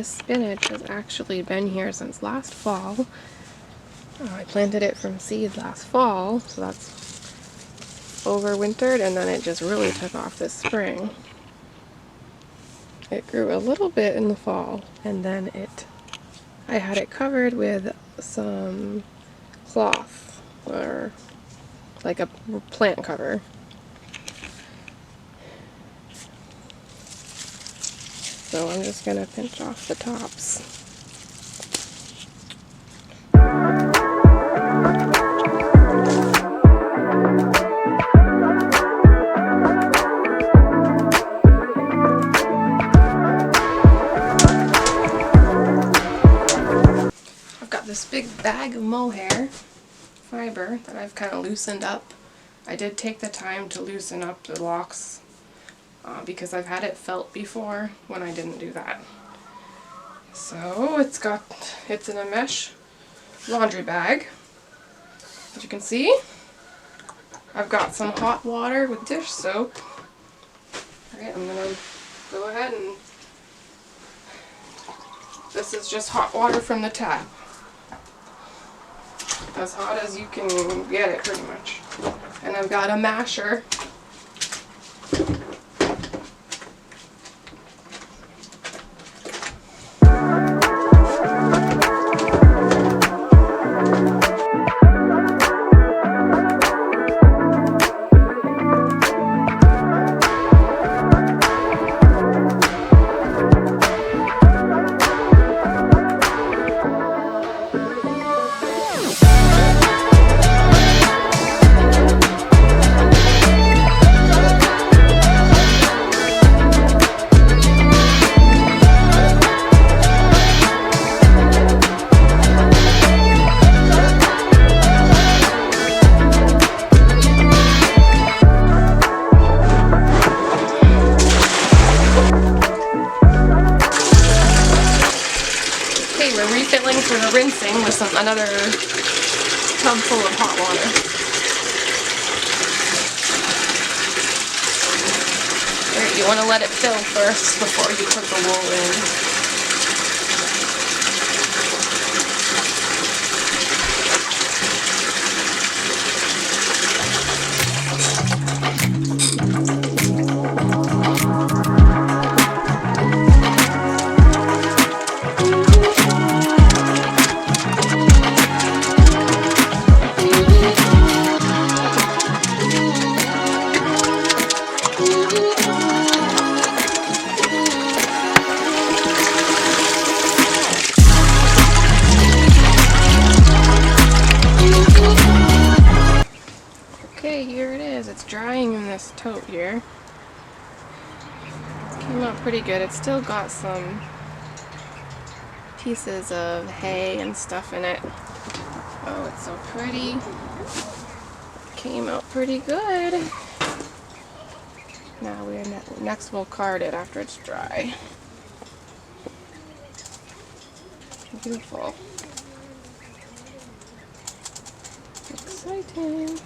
this spinach has actually been here since last fall. I planted it from seed last fall, so that's overwintered, and then it just really took off this spring. It grew a little bit in the fall, and then I had it covered with some cloth, or like a plant cover. So I'm just going to pinch off the tops. I've got this big bag of mohair fiber that I've kind of loosened up. I did take the time to loosen up the locks because I've had it felt before when I didn't do that. So it's in a mesh laundry bag. As you can see, I've got some hot water with dish soap. Alright, I'm going to go ahead and this is just hot water from the tap. As hot as you can get it, pretty much. And I've got a masher. We're refilling for the rinsing with another tub full of hot water. Alright, you want to let it fill first before you put the wool in. Okay, here it is. It's drying in this tote here. It came out pretty good. It's still got some pieces of hay and stuff in it. Oh, it's so pretty. Came out pretty good. Now next we'll card it after it's dry. Beautiful. Exciting.